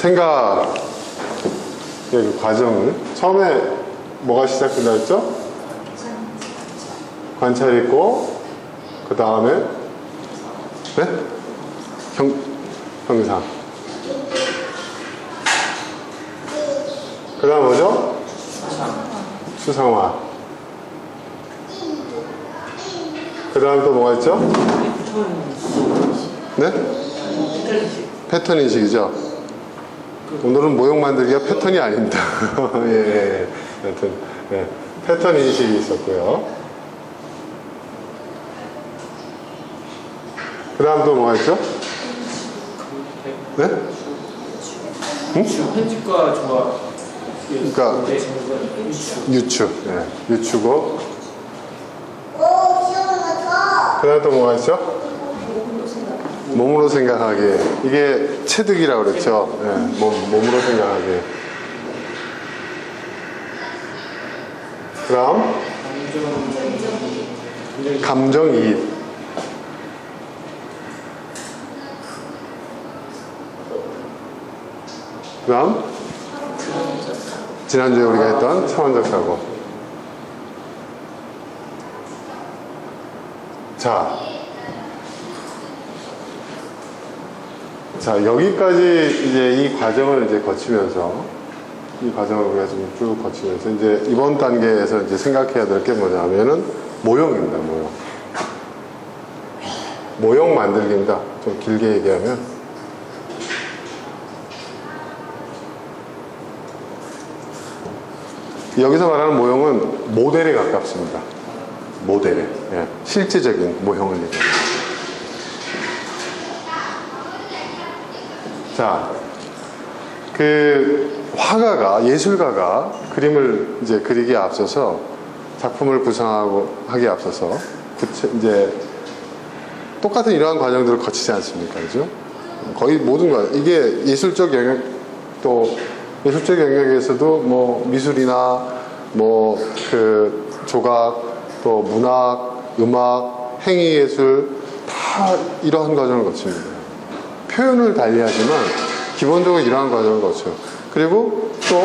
생각 그 과정을 처음에 뭐가 시작된다 했죠? 관찰 있고 그 다음에 네? 형상 그 다음 뭐죠? 수상화 그 다음 또 뭐가 있죠? 네? 패턴 인식이죠. 오늘은 모형 만들기가 패턴이 아닙니다. 예, 여튼 네, 패턴 인식이 있었고요. 그 다음 또 뭐가 있죠? 네? 응? 편집과 조합. 그러니까 유추, 네, 유추고. 그 다음 또 뭐가 있죠? 몸으로 생각하기. 이게 체득이라고 그랬죠. 네, 몸으로 생각하기. 그 다음 감정이입. 그 다음 지난주에 우리가 했던 차원적 사고. 자, 여기까지 이제 이 과정을 이제 거치면서, 이 과정을 우리가 좀 쭉 거치면서, 이제 이번 단계에서 이제 생각해야 될 게 뭐냐면은 모형입니다, 모형. 모형 만들기입니다. 좀 길게 얘기하면. 여기서 말하는 모형은 모델에 가깝습니다. 모델에. 예, 실제적인 모형을 얘기합니다. 자, 그 화가가, 예술가가 그림을 이제 그리기에 앞서서 작품을 구성하기에 앞서서 이제 똑같은 이러한 과정들을 거치지 않습니까? 그죠? 거의 모든 거, 이게 예술적 영역, 또 예술적 영역에서도 뭐 미술이나 뭐 그 조각, 또 문학, 음악, 행위예술 다 이러한 과정을 거칩니다. 표현을 달리하지만 기본적으로 이러한 과정을 거쳐요. 그리고 또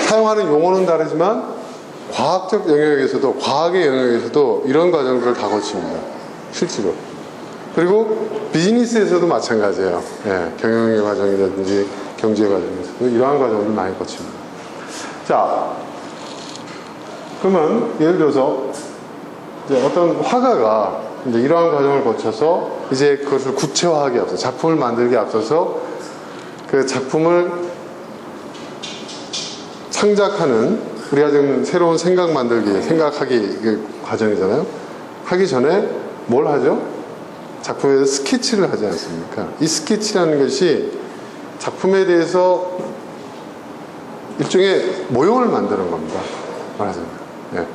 사용하는 용어는 다르지만 과학적 영역에서도, 과학의 영역에서도 이런 과정들을 다 거칩니다. 실제로. 그리고 비즈니스에서도 마찬가지예요. 예, 경영의 과정이라든지 경제 과정에서도 이러한 과정을 많이 거칩니다. 자, 그러면 예를 들어서 이제 어떤 화가가 이제 이러한 과정을 거쳐서 이제 그것을 구체화하기에 앞서, 작품을 만들기에 앞서서 그 작품을 창작하는, 우리가 지금 새로운 생각 만들기, 생각하기 그 과정이잖아요. 하기 전에 뭘 하죠? 작품에서 스케치를 하지 않습니까? 이 스케치라는 것이 작품에 대해서 일종의 모형을 만드는 겁니다. 말하자면. 예.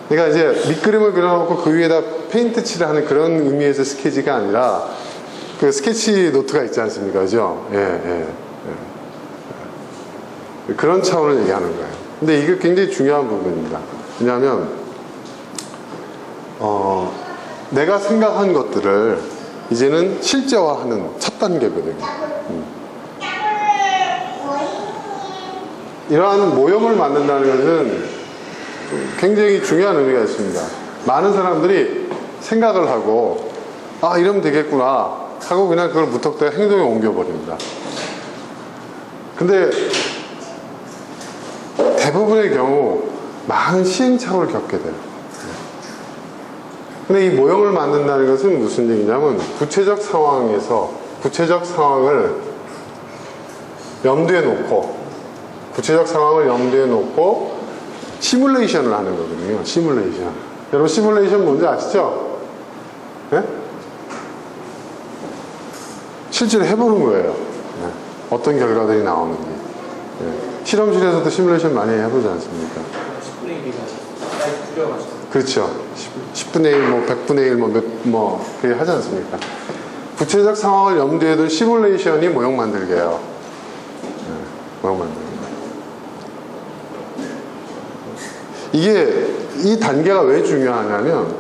그러니까 이제 밑그림을 그려놓고 그 위에다 페인트 칠을 하는 그런 의미에서 스케치가 아니라 그 스케치 노트가 있지 않습니까? 그죠? 예. 그런 차원을 얘기하는 거예요. 근데 이게 굉장히 중요한 부분입니다. 왜냐하면, 내가 생각한 것들을 이제는 실제화하는 첫 단계거든요. 이러한 모형을 만든다는 것은 굉장히 중요한 의미가 있습니다. 많은 사람들이 생각을 하고 이러면 되겠구나 하고 그냥 그걸 무턱대고 행동에 옮겨버립니다. 근데 대부분의 경우 많은 시행착오를 겪게 돼요. 근데 이 모형을 만든다는 것은 무슨 얘기냐면 구체적 상황에서 구체적 상황을 염두에 놓고 시뮬레이션을 하는 거거든요. 시뮬레이션. 여러분 시뮬레이션 뭔지 아시죠? 네? 실제로 해보는 거예요. 네. 어떤 결과들이 나오는지. 네. 실험실에서도 시뮬레이션 많이 해보지 않습니까? 10분의 1이 줄여가지고. 그렇죠. 10분의 1, 뭐 100분의 1, 그렇게 하지 않습니까? 구체적 상황을 염두에 둔 시뮬레이션이 모형 만들기예요. 네. 모형 만들기. 이게 이 단계가 왜 중요하냐면,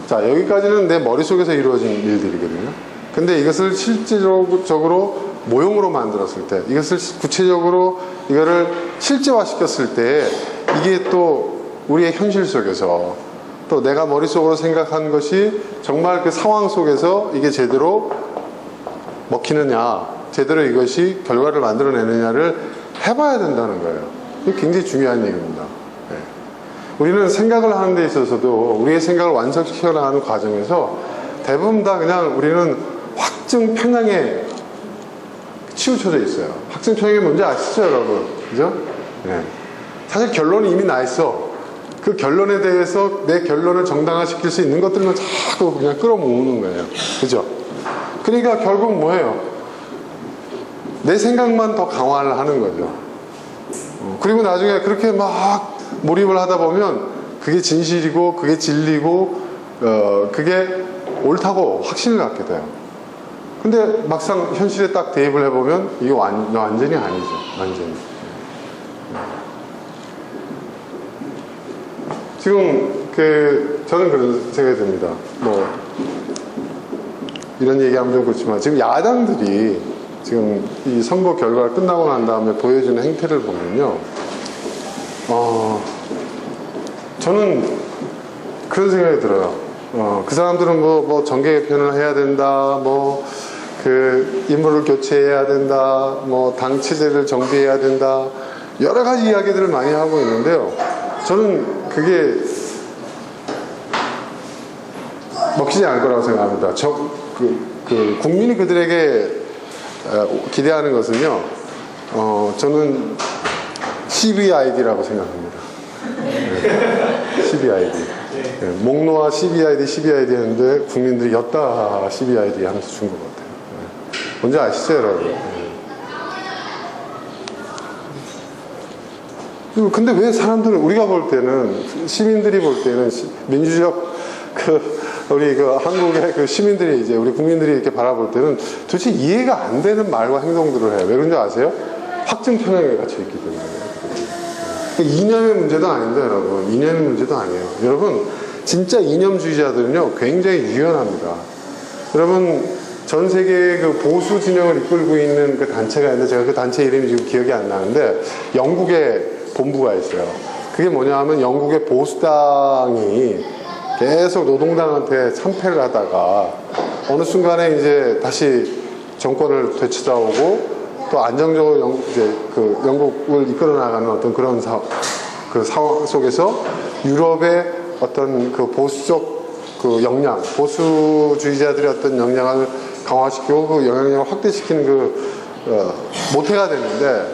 자, 여기까지는 내 머릿속에서 이루어진 일들이거든요. 근데 이것을 실질적으로 모형으로 만들었을 때, 이것을 구체적으로 이거를 실제화시켰을 때 이게 또 우리의 현실 속에서 또 내가 머릿속으로 생각한 것이 정말 그 상황 속에서 이게 제대로 먹히느냐, 제대로 이것이 결과를 만들어내느냐를 해봐야 된다는 거예요. 이게 굉장히 중요한 얘기입니다. 네. 우리는 생각을 하는 데 있어서도 우리의 생각을 완성시켜 나가는 과정에서 대부분 다 그냥 우리는 확증 편향에 치우쳐져 있어요. 확증 편향이 뭔지 아시죠, 여러분? 그죠? 네. 사실 결론이 이미 나 있어. 그 결론에 대해서 내 결론을 정당화시킬 수 있는 것들만 자꾸 그냥 끌어모으는 거예요. 그죠? 그러니까 결국 뭐예요? 내 생각만 더 강화를 하는 거죠. 그리고 나중에 그렇게 막 몰입을 하다 보면 그게 진실이고 그게 진리고 그게 옳다고 확신을 갖게 돼요. 근데 막상 현실에 딱 대입을 해보면 이게 완전히 아니죠. 완전히. 지금 저는 그런 생각이 듭니다. 뭐 이런 얘기하면 좀 그렇지만 지금 야당들이 지금 이 선거 결과가 끝나고 난 다음에 보여주는 행태를 보면요, 저는 그런 생각이 들어요. 그 사람들은 뭐 정계 개편을 해야 된다, 뭐 인물을 교체해야 된다, 뭐 당 체제를 정비해야 된다, 여러 가지 이야기들을 많이 하고 있는데요. 저는 그게 먹히지 않을 거라고 생각합니다. 국민이 그들에게 기대하는 것은요, 저는 CBID라고 생각합니다. 네. CBID. 네. 목노아 CBID 했는데 국민들이 였다 CBID 하면서 준 것 같아요. 네. 뭔지 아시죠, 여러분? 네. 근데 왜 사람들은, 우리가 볼 때는, 시민들이 볼 때는, 민주적, 우리 한국의 시민들이 이제, 우리 국민들이 이렇게 바라볼 때는 도대체 이해가 안 되는 말과 행동들을 해요. 왜 그런지 아세요? 확증 편향에 갇혀있기 때문에. 이념의 문제도 아닌데, 여러분. 이념의 문제도 아니에요. 여러분, 진짜 이념주의자들은요, 굉장히 유연합니다. 여러분, 전 세계의 보수 진영을 이끌고 있는 그 단체가 있는데, 제가 그 단체 이름이 지금 기억이 안 나는데, 영국에 본부가 있어요. 그게 뭐냐 하면 영국의 보수당이 계속 노동당한테 참패를 하다가 어느 순간에 이제 다시 정권을 되찾아오고 또 안정적으로 영국을 이끌어 나가는 어떤 그런 상황 속에서 유럽의 어떤 보수적 역량, 보수주의자들의 어떤 역량을 강화시키고 그 영향력을 확대시키는 모태가 됐는데,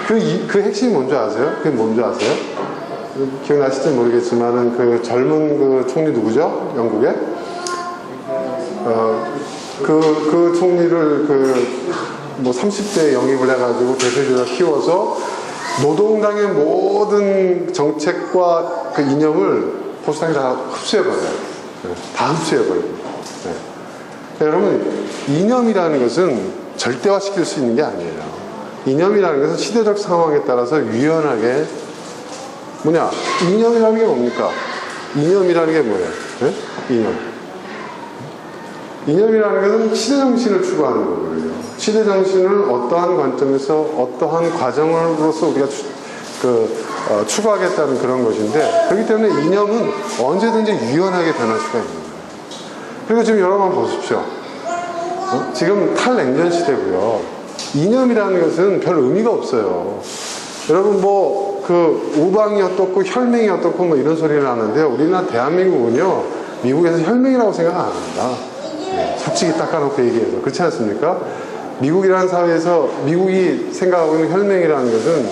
그 핵심이 뭔지 아세요? 그게 뭔지 아세요? 기억나실지 모르겠지만은 젊은 총리 누구죠? 영국에? 그 총리를 30대에 영입을 해가지고 대세주자 키워서 노동당의 모든 정책과 그 이념을 보수당이 다 흡수해버려요. 네, 다 흡수해버려요. 네. 여러분, 이념이라는 것은 절대화시킬 수 있는 게 아니에요. 이념이라는 것은 시대적 상황에 따라서 유연하게, 이념이라는 게 뭡니까? 이념이라는 게 뭐예요? 네? 이념이라는 것은 시대정신을 추구하는 거거든요. 시대정신을 어떠한 관점에서 어떠한 과정으로서 우리가 추구하겠다는 그런 것인데, 그렇기 때문에 이념은 언제든지 유연하게 변할 수가 있는 거예요. 그리고 지금 여러분 보십시오. 지금 탈냉전 시대고요. 이념이라는 것은 별 의미가 없어요. 여러분 우방이 어떻고 혈맹이 어떻고 이런 소리를 하는데요. 우리나라 대한민국은요, 미국에서 혈맹이라고 생각 안 합니다. 네, 솔직히 닦아놓고 얘기해서. 그렇지 않습니까? 미국이라는 사회에서 미국이 생각하고 있는 혈맹이라는 것은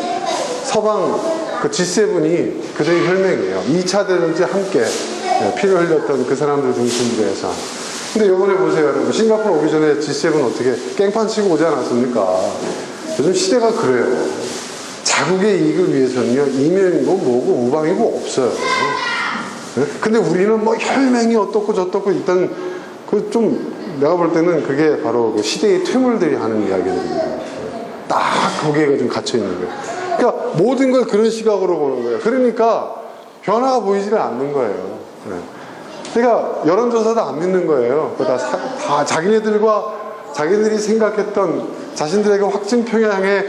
서방 G7이 그들의 혈맹이에요. 2차 대전때 함께 피를 흘렸던 그 사람들 중심으로 해서. 근데 요번에 보세요, 여러분. 싱가포르 오기 전에 G7 어떻게 깽판 치고 오지 않았습니까? 요즘 시대가 그래요. 자국의 이익을 위해서는요, 이면이고 뭐고 우방이고 없어요. 네? 근데 우리는 혈맹이 어떻고 저떻고 일단 내가 볼 때는 그게 바로 시대의 퇴물들이 하는 이야기들입니다. 딱 거기에 좀 갇혀 있는 거예요. 그러니까 모든 걸 그런 시각으로 보는 거예요. 그러니까 변화가 보이지를 않는 거예요. 네. 그러니까 여론조사도 안 믿는 거예요. 다 자기네들이 생각했던 자신들에게 확증 평양에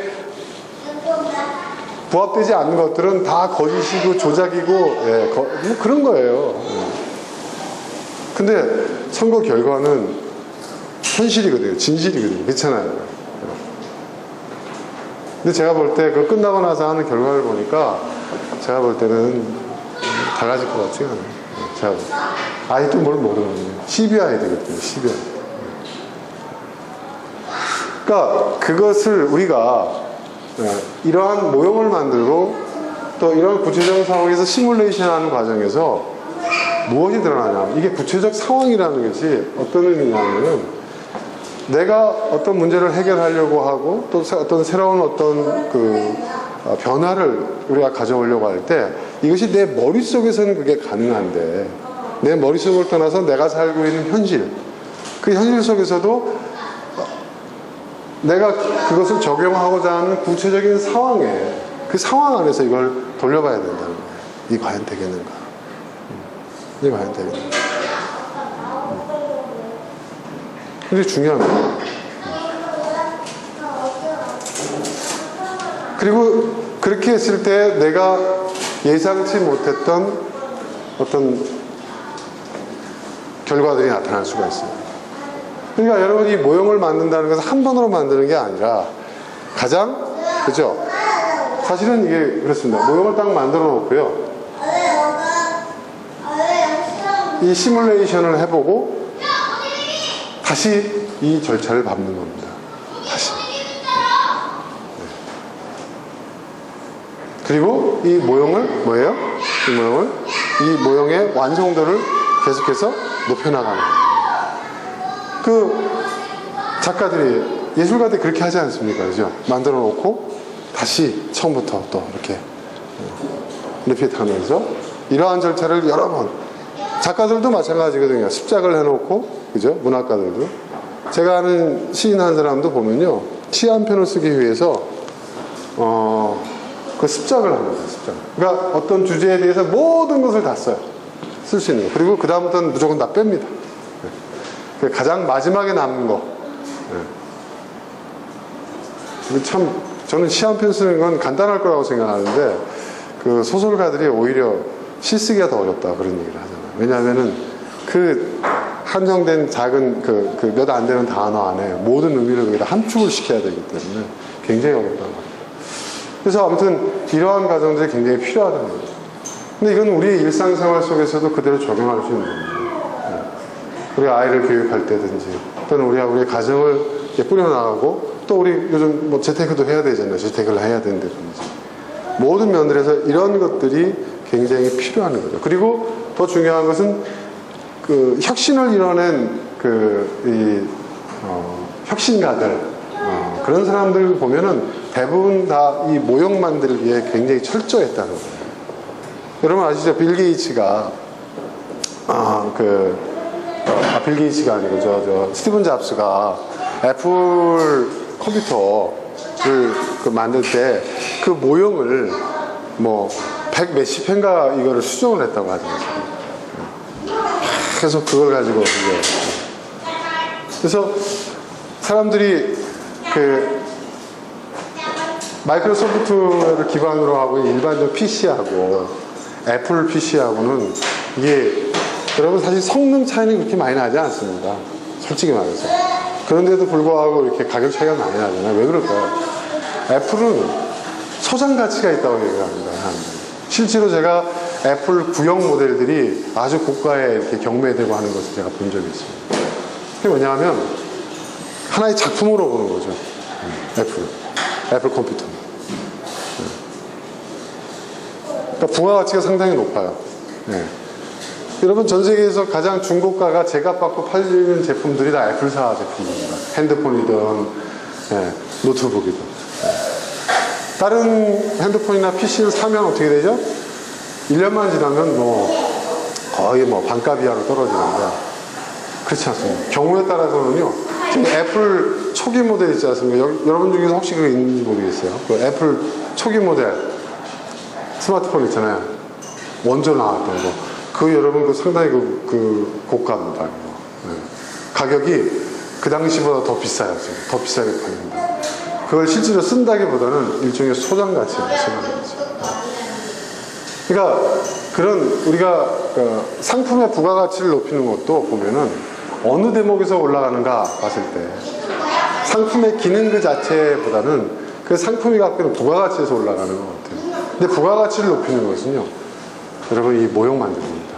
부합되지 않는 것들은 다 거짓이고 조작이고 뭐 그런 거예요. 근데 선거 결과는 현실이거든요. 진실이거든요. 그렇잖아요. 근데 제가 볼 때 그 끝나고 나서 하는 결과를 보니까 제가 볼 때는 달라질 것 같지가 않아요. 제가 볼 때. 아직도 뭘 모르거든요. CBI 되거든요. CBI. 그러니까 그것을 우리가 이러한 모형을 만들고 또 이런 구체적 상황에서 시뮬레이션 하는 과정에서 무엇이 드러나냐. 이게 구체적 상황이라는 것이 어떤 의미냐면은 내가 어떤 문제를 해결하려고 하고 또 어떤 새로운 어떤 그 변화를 우리가 가져오려고 할 때 이것이 내 머릿속에서는 그게 가능한데 내 머릿속을 떠나서 내가 살고 있는 현실 그 현실 속에서도 내가 그것을 적용하고자 하는 구체적인 상황에 그 상황 안에서 이걸 돌려봐야 된다는 거예요. 이게 과연 되겠는가? 이게 과연 되겠는가? 근데 중요한 거예요. 그리고 그렇게 했을 때 내가 예상치 못했던 어떤 결과들이 나타날 수가 있어요. 그러니까 여러분이 모형을 만든다는 것은 한 번으로 만드는 게 아니라 가장 그죠? 사실은 이게 그렇습니다. 모형을 딱 만들어 놓고요. 이 시뮬레이션을 해보고 다시 이 절차를 밟는 겁니다. 다시. 그리고 이 모형을 뭐예요? 이 모형의 완성도를 계속해서 높여나가는 거예요. 그 작가들이 예술가들이 그렇게 하지 않습니까? 그죠? 만들어 놓고 다시 처음부터 또 이렇게 리피트 하면서 이러한 절차를 여러 번 작가들도 마찬가지거든요. 습작을 해놓고 그죠? 문학가들도 제가 아는 시인 한 사람도 보면요 시 한 편을 쓰기 위해서 그 습작을 합니다. 습작. 그러니까 어떤 주제에 대해서 모든 것을 다 써요. 쓸 수 있는 거. 그리고 그 다음부터는 무조건 다 뺍니다. 가장 마지막에 남은 거. 참 저는 시 한 편 쓰는 건 간단할 거라고 생각하는데 그 소설가들이 오히려 시 쓰기가 더 어렵다 그런 얘기를 하잖아요. 왜냐하면은 그 한정된 작은 그 몇 안 되는 단어 안에 모든 의미를 거기다 함축을 시켜야 되기 때문에 굉장히 어렵다는 거예요. 그래서 아무튼 이러한 과정들이 굉장히 필요하다는 거죠. 근데 이건 우리의 일상생활 속에서도 그대로 적용할 수 있는 겁니다. 우리 아이를 교육할 때든지 또는 우리의 가정을 뿌려나가고 또 우리 요즘 뭐 재테크도 해야 되잖아요. 재테크를 해야 된다든지 모든 면들에서 이런 것들이 굉장히 필요한 거죠. 그리고 더 중요한 것은 그 혁신을 이뤄낸 혁신가들 그런 사람들 보면은 대부분 다 이 모형 만들기에 굉장히 철저했다는 거예요. 여러분 아시죠? 빌 게이츠가 빌 게이츠가 아니고 저 스티븐 잡스가 애플 컴퓨터를 만들 때 그 모형을 뭐 100 몇십 회인가 이거를 수정을 했다고 하죠. 그래서 그걸 가지고 이제 그래서 사람들이 그 마이크로소프트를 기반으로 하고 일반적 PC하고 애플 PC하고는 이게 여러분 사실 성능 차이는 그렇게 많이 나지 않습니다. 솔직히 말해서. 그런데도 불구하고 이렇게 가격 차이가 많이 나잖아요. 왜 그럴까요? 애플은 소장 가치가 있다고 얘기를 합니다. 실제로 제가 애플 구형 모델들이 아주 고가에 이렇게 경매되고 하는 것을 제가 본 적이 있습니다. 그게 뭐냐면 하나의 작품으로 보는 거죠. 애플 컴퓨터. 그러니까 부가가치가 상당히 높아요. 네. 여러분 전 세계에서 가장 중고가가 제값받고 팔리는 제품들이 다 애플사 제품입니다. 핸드폰이든 노트북이든. 다른 핸드폰이나 PC를 사면 어떻게 되죠? 1년만 지나면 거의 반값 이하로 떨어지는데 그렇지 않습니다. 경우에 따라서는요. 지금 애플 초기 모델 있지 않습니까? 여러분 중에서 혹시 그거 있는지 모르겠어요. 그 애플 초기 모델 스마트폰 있잖아요. 원조 나왔던 거. 그 여러분 상당히 고가입니다. 가격이 그 당시보다 더 비싸요. 지금. 더 비싸게 팔립니다. 그걸 실제로 쓴다기보다는 일종의 소장가치를 생각하는 거죠. 그러니까 그런 우리가 그 상품의 부가가치를 높이는 것도 보면은 어느 대목에서 올라가는가 봤을 때 상품의 기능 그 자체보다는 그 상품이 갖고 있는 부가가치에서 올라가는 것 같아요. 근데 부가가치를 높이는 것은요, 여러분 이 모형 만듭니다.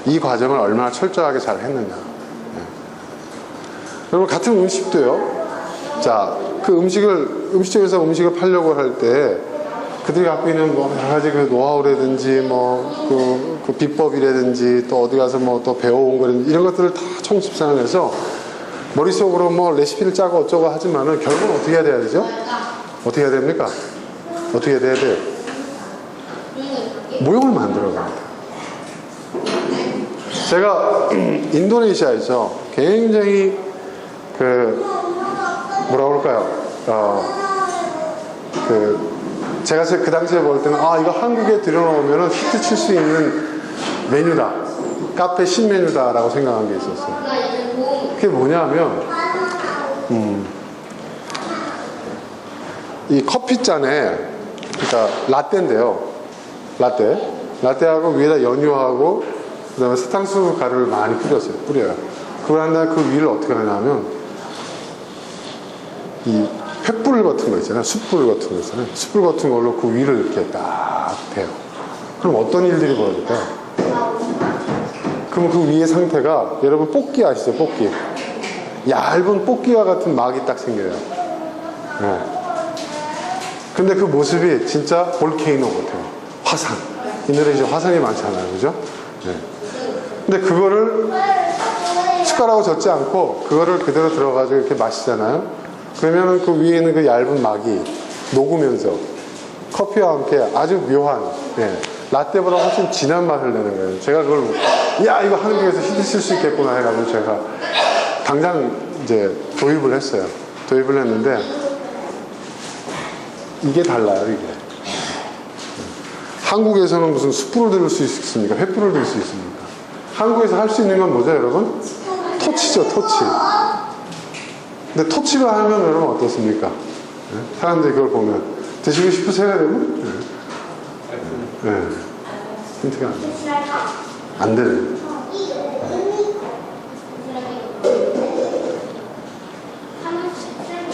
이 과정을 얼마나 철저하게 잘 했느냐. 네. 여러분 같은 음식도요. 자, 그 음식점에서 음식을 팔려고 할 때 그들이 갖고 있는 뭐 여러 가지 그 노하우라든지 뭐 그 비법이라든지 또 어디 가서 뭐 또 배워온 거라든지 이런 것들을 다 총집산해서 머릿속으로 뭐 레시피를 짜고 어쩌고 하지만은 결국은 어떻게 해야 돼야 되죠? 어떻게 해야 됩니까? 어떻게 해야 돼요? 모형을 만들어 갑니다. 제가 인도네시아에서 굉장히 그 뭐라 그럴까요? 제가 그 당시에 볼 때는 이거 한국에 들여놓으면 히트 칠 수 있는 메뉴다, 카페 신메뉴다라고 생각한 게 있었어요. 그게 뭐냐면 이 커피잔에, 그러니까 라떼인데요, 라떼하고 위에다 연유하고 그 다음에 사탕수수 가루를 많이 뿌려요. 그걸 한 다음에 그 위를 어떻게 하냐면 이 횃불 같은 거 있잖아요. 숯불 같은 거 있잖아요. 숯불 같은 걸로 그 위를 이렇게 딱 대요. 그럼 어떤 일들이 벌어질까요? 그럼 그 위의 상태가, 여러분 뽑기 아시죠? 뽑기. 얇은 뽑기와 같은 막이 딱 생겨요. 네. 근데 그 모습이 진짜 볼케이노 같아요. 화산. 인도네시아 화산이 많잖아요. 그죠? 네. 근데 그거를 숟가락으로 젓지 않고 그거를 그대로 들어가지고 이렇게 마시잖아요. 그러면은 그 위에 있는 그 얇은 막이 녹으면서 커피와 함께 아주 묘한, 라떼보다 훨씬 진한 맛을 내는 거예요. 제가 그걸, 이거 한국에서 히트 칠 수 있겠구나 해가지고 제가 당장 이제 도입을 했어요. 도입을 했는데 이게 달라요, 이게. 한국에서는 무슨 숯불을 들을 수 있습니까? 횃불을 들 수 있습니까? 한국에서 할 수 있는 건 뭐죠, 여러분? 토치죠, 토치. 근데 토치로 하면 여러분 어떻습니까? 사람들이 그걸 보면 드시고 싶으세요, 여러분? 힌트가 안 되네.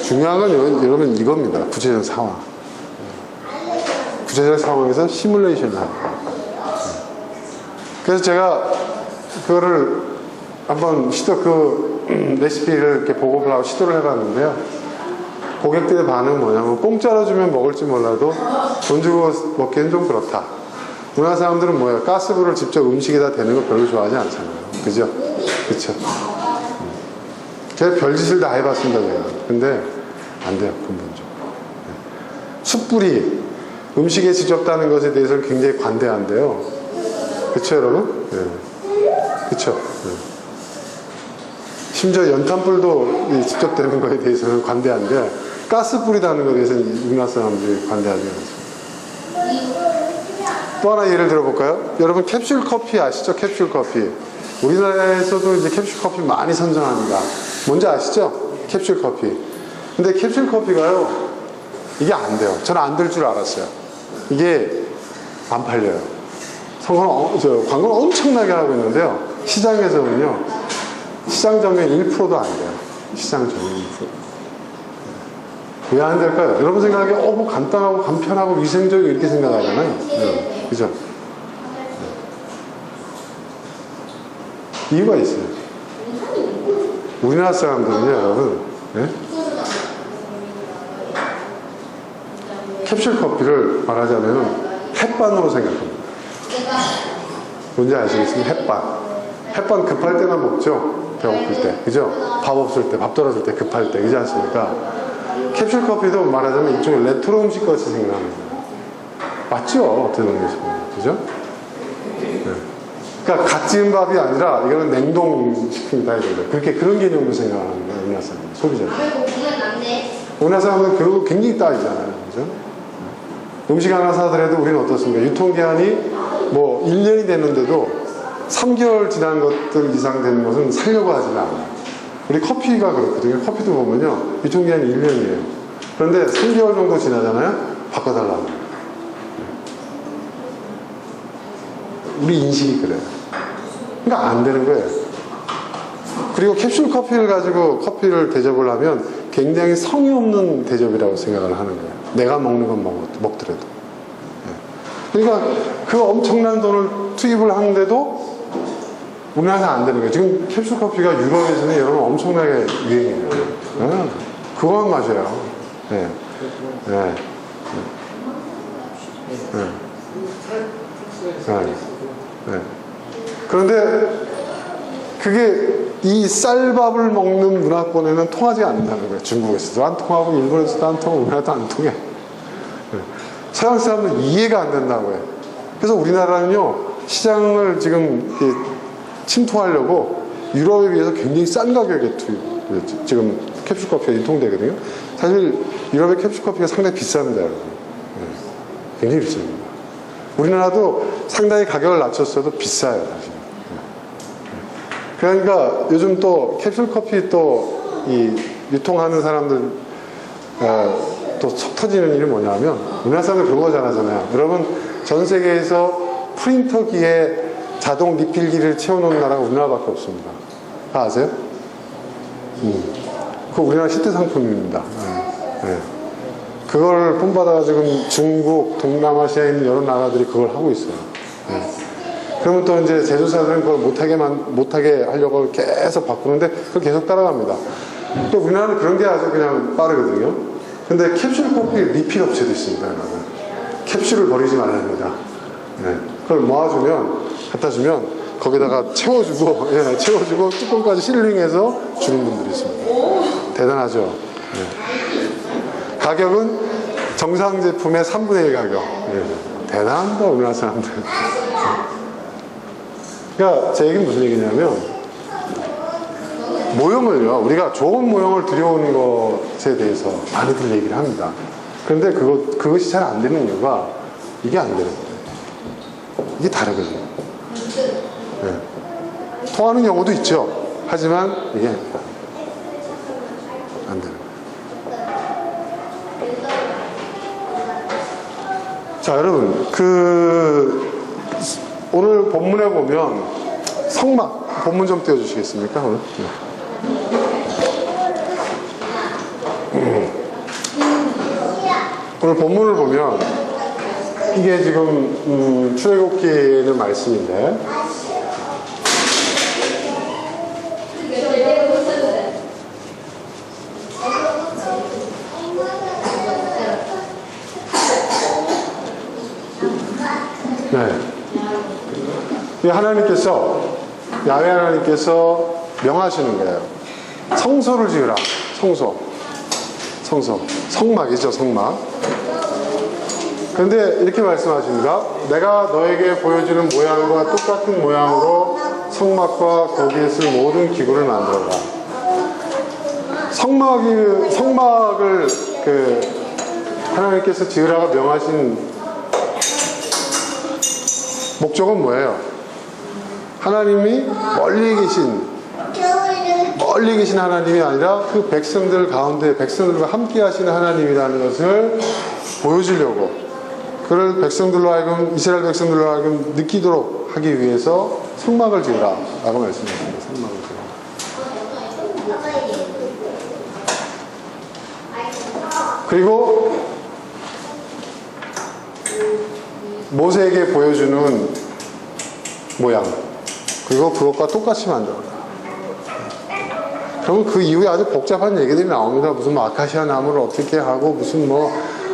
중요한 건 여러분 이겁니다. 구체적 상황. 구체적 상황에서 시뮬레이션을 하는 거예요. 그래서 제가 그거를 한번 레시피를 이렇게 보고를 하고 시도를 해봤는데요. 고객들의 반응은 뭐냐면 공짜로 주면 먹을지 몰라도 돈 주고 먹기엔 좀 그렇다. 우리나라 사람들은 뭐예요? 가스불을 직접 음식에다 대는 거 별로 좋아하지 않잖아요. 그죠? 그쵸? 제가 별짓을 다 해봤습니다, 제가. 근데 안 돼요, 근본적으로. 숯불이 음식에 지적다는 것에 대해서는 굉장히 관대한데요. 그쵸, 여러분? 그쵸? 심지어 연탄불도 직접 되는 거에 대해서는 관대한데 가스불이라는 것에 대해서는 우리나라 사람들이 관대하지 않습니다. 또 하나 예를 들어볼까요? 여러분 캡슐 커피 아시죠? 캡슐 커피. 우리나라에서도 이제 캡슐 커피 많이 선정합니다. 뭔지 아시죠? 캡슐 커피. 근데 캡슐 커피가요, 이게 안 돼요. 저는 안 될 줄 알았어요. 이게 안 팔려요. 광고는 엄청나게 하고 있는데요. 시장에서는요, 시장 점유율 1%도 안 돼요. 시장 점유율 1%. 왜 안 될까요? 여러분 생각에 뭐 간단하고 간편하고 위생적이고 이렇게 생각하잖아요. 그죠? 이유가 있어요. 우리나라 사람들은요, 여러분, 캡슐 커피를 말하자면 햇반으로 생각합니다. 뭔지 아시겠습니까? 햇반 급할 때나 먹죠? 배고플 때. 그죠? 밥 없을 때, 밥 떨어질 때, 급할 때. 그지 않습니까? 캡슐 커피도 말하자면 일종의 레트로 음식 같이 생각합니다. 맞죠? 어떻게 보면. 그죠? 그러니까 갓 지은 밥이 아니라 이거는 냉동식품이다 이거죠. 그런 개념으로 생각하는 거예요. 우리나라 사람, 소비자들. 우리나라 사람은 그런 거 굉장히 따지잖아요. 그죠? 음식 하나 사더라도 우리는 어떻습니까? 유통기한이 뭐 1년이 됐는데도 3개월 지난 것들 이상 되는 것은 살려고 하지는 않아요. 우리 커피가 그렇거든요. 커피도 보면요, 유통기한이 1년이에요. 그런데 3개월 정도 지나잖아요? 바꿔달라고. 우리 인식이 그래요. 그러니까 안 되는 거예요. 그리고 캡슐 커피를 가지고 커피를 대접을 하면 굉장히 성의 없는 대접이라고 생각을 하는 거예요. 내가 먹는 건 먹더라도. 그러니까 그 엄청난 돈을 투입을 하는데도 우리나라에서 안 되는 거예요. 지금 캡슐 커피가 유럽에서는 여러분 엄청나게 유행이에요. 그거만 마셔요. 네. 네. 네. 네. 네. 그런데 그게 이 쌀밥을 먹는 문화권에는 통하지 않는다는 거예요. 중국에서도 안 통하고 일본에서도 안 통하고 우리나라도 안 통해. 네. 서양 사람들은 이해가 안 된다고 해요. 그래서 우리나라는요 시장을 지금 이렇게 침투하려고 유럽에 비해서 굉장히 싼 가격에 지금 캡슐 커피가 유통되거든요. 사실 유럽의 캡슐 커피가 상당히 비쌉니다, 여러분. 네. 굉장히 비쌉니다. 우리나라도 상당히 가격을 낮췄어도 비싸요, 사실. 그러니까 요즘 또 캡슐 커피 또 이 유통하는 사람들 또 속 터지는 일이 뭐냐면 우리나라 사람들 그런 거 잘하잖아요. 여러분 전 세계에서 프린터기에 자동 리필기를 채워놓은 나라가 우리나라밖에 없습니다. 다 아세요? 그거 우리나라 히트 상품입니다. 네. 네. 그걸 본받아 지금 중국, 동남아시아에 있는 여러 나라들이 그걸 하고 있어요. 네. 그러면 또 이제 제조사들은 그걸 못하게 하려고 계속 바꾸는데 그걸 계속 따라갑니다. 또 우리나라는 그런 게 아주 그냥 빠르거든요. 근데 캡슐 커피 리필 업체도 있습니다. 캡슐을 버리지 말아야 합니다. 네. 그걸 모아주면, 갖다 주면 거기다가 채워주고, 예, 채워주고 뚜껑까지 실링해서 주는 분들이 있습니다. 대단하죠. 네. 가격은 정상 제품의 3분의 1 가격. 예. 대단합니다, 우리나라 사람들. 그러니까 제 얘기는 무슨 얘기냐면 모형을요, 우리가 좋은 모형을 들여오는 것에 대해서 많이들 얘기를 합니다. 그런데 그것이 잘 안 되는 이유가 이게 안 되는 거예요. 이게 다르거든요. 네. 통하는 경우도 있죠. 하지만 이게 안 되는 거예요. 자, 여러분, 오늘 본문에 보면 성막, 본문 좀 띄워주시겠습니까? 오늘? 오늘 본문을 보면 이게 지금 출애굽기에 있는 말씀인데 네. 야훼 하나님께서 명하시는 거예요. 성소를 지으라. 성소. 성막이죠, 성막. 그런데 이렇게 말씀하십니다. 내가 너에게 보여주는 모양과 똑같은 모양으로 성막과 거기에 쓸 모든 기구를 만들어라. 성막을 하나님께서 지으라고 명하신 목적은 뭐예요? 하나님이 멀리 계신 하나님이 아니라 그 백성들 가운데 백성들과 함께 하시는 하나님이라는 것을 보여주려고, 그를 백성들로 하여금, 이스라엘 백성들로 하여금 느끼도록 하기 위해서 성막을 지으라 라고 말씀하십니다. 성막을 지으라. 그리고 모세에게 보여주는 모양, 그리고 그것과 똑같이 만들어라. 그러면 그 이후에 아주 복잡한 얘기들이 나옵니다. 무슨 아카시아 나무를 어떻게 하고, 무슨 뭐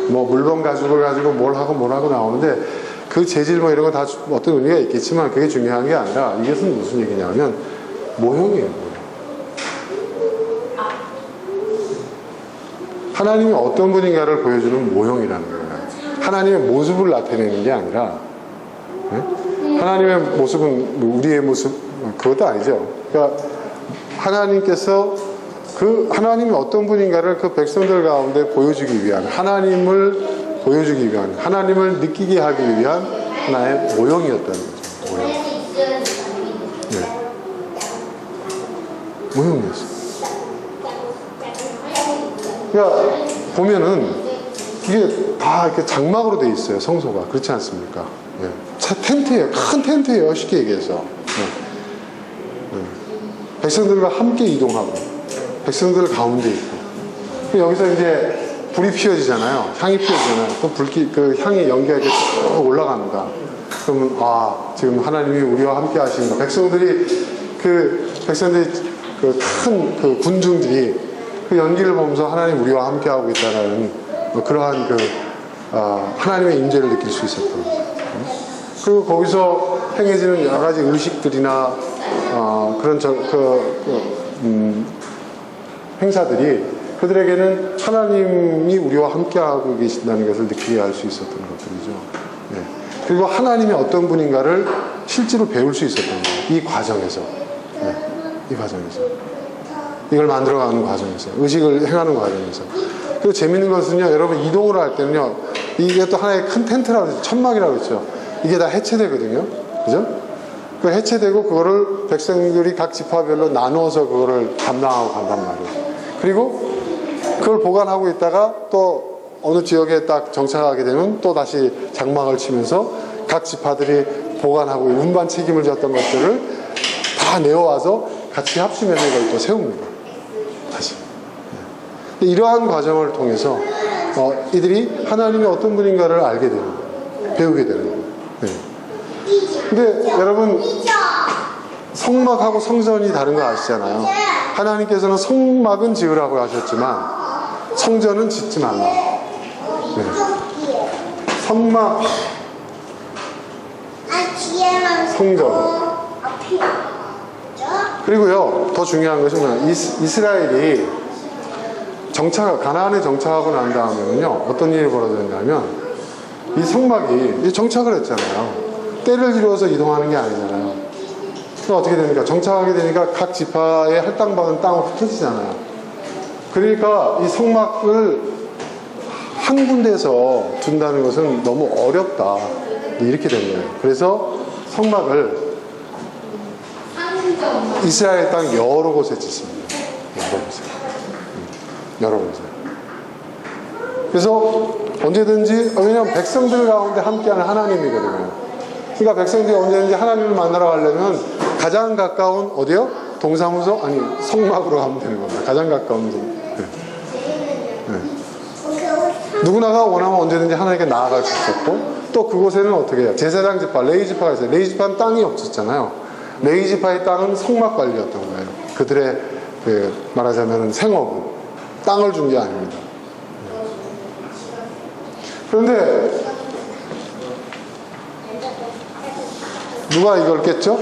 물범 가죽을 가지고 뭘 하고 나오는데, 그 재질 이런 거 다 어떤 의미가 있겠지만 그게 중요한 게 아니라, 이것은 무슨 얘기냐면 모형이에요. 하나님이 어떤 분인가를 보여주는 모형이라는 거예요. 하나님의 모습을 나타내는 게 아니라, 네? 하나님의 모습은 우리의 모습, 그것도 아니죠. 그러니까 하나님께서 하나님이 어떤 분인가를 그 백성들 가운데 보여주기 위한, 하나님을 보여주기 위한, 하나님을 느끼게 하기 위한 하나의 모형이었다는 거죠. 모형. 네. 모형이었어요. 그러니까 보면은 이게 다 이렇게 장막으로 돼 있어요. 성소가. 그렇지 않습니까? 예. 텐트예요. 큰 텐트예요. 쉽게 얘기해서. 예. 예. 백성들과 함께 이동하고 백성들 가운데 있고 여기서 이제 불이 피워지잖아요. 향이 피워지잖아요. 그 향이 연기가 이렇게 쭉 올라갑니다. 그러면 지금 하나님이 우리와 함께 하시는 거. 백성들이 그 큰 그 군중들이 그 연기를 보면서 하나님 우리와 함께 하고 있다는 그러한 하나님의 임재를 느낄 수 있었던 거예요. 그리고 거기서 행해지는 여러 가지 의식들이나 그런 행사들이 그들에게는 하나님이 우리와 함께하고 계신다는 것을 느끼게 할 수 있었던 것들이죠. 네. 그리고 하나님이 어떤 분인가를 실제로 배울 수 있었던 거예요. 이 과정에서. 네. 이 과정에서. 이걸 만들어가는 과정에서. 의식을 행하는 과정에서. 그리고 재밌는 것은요, 여러분 이동을 할 때는요, 이게 또 하나의 큰 텐트라고 그러죠. 천막이라고 그랬죠. 이게 다 해체되거든요. 그죠? 그 해체되고 그거를 백성들이 각 지파별로 나누어서 그거를 감당하고 간단 말이에요. 그리고 그걸 보관하고 있다가 또 어느 지역에 딱 정착하게 되면 또 다시 장막을 치면서 각 지파들이 보관하고 운반 책임을 졌던 것들을 다 내어와서 같이 합심해서 이걸 또 세웁니다. 다시. 이러한 과정을 통해서 이들이 하나님이 어떤 분인가를 알게 되는 거예요. 배우게 되는 거예요. 네. 근데 여러분 성막하고 성전이 다른 거 아시잖아요. 하나님께서는 성막은 지으라고 하셨지만 성전은 짓지 말라. 네. 성막, 성전. 그리고요, 더 중요한 것은 뭐냐? 이스라엘이 가나안에 정착하고 난 다음에는요, 어떤 일이 벌어졌냐면, 이 성막이 정착을 했잖아요. 때를 이루어서 이동하는 게 아니잖아요. 그럼 어떻게 됩니까? 정착하게 되니까 각 지파의 할당받은 땅을 흩어지잖아요. 그러니까 이 성막을 한 군데에서 둔다는 것은 너무 어렵다. 이렇게 된 거예요. 그래서 성막을 이스라엘 땅 여러 곳에 짓습니다. 여러 곳에. 그래서 언제든지, 왜냐하면 백성들 가운데 함께하는 하나님이거든요. 그러니까 백성들이 언제든지 하나님을 만나러 가려면 가장 가까운 어디요? 동사무소? 아니, 성막으로 가면 되는 겁니다. 가장 가까운 동. 네. 네. 누구나가 원하면 언제든지 하나님께 나아갈 수 있었고, 또 그곳에는 어떻게 해요? 제사장 지파, 레위 지파가 있어요. 레위 지파는 땅이 없었잖아요. 레위 지파의 땅은 성막 관리였던 거예요. 그들의 말하자면 생업은 땅을 준 게 아닙니다. 그런데 누가 이걸 깼죠?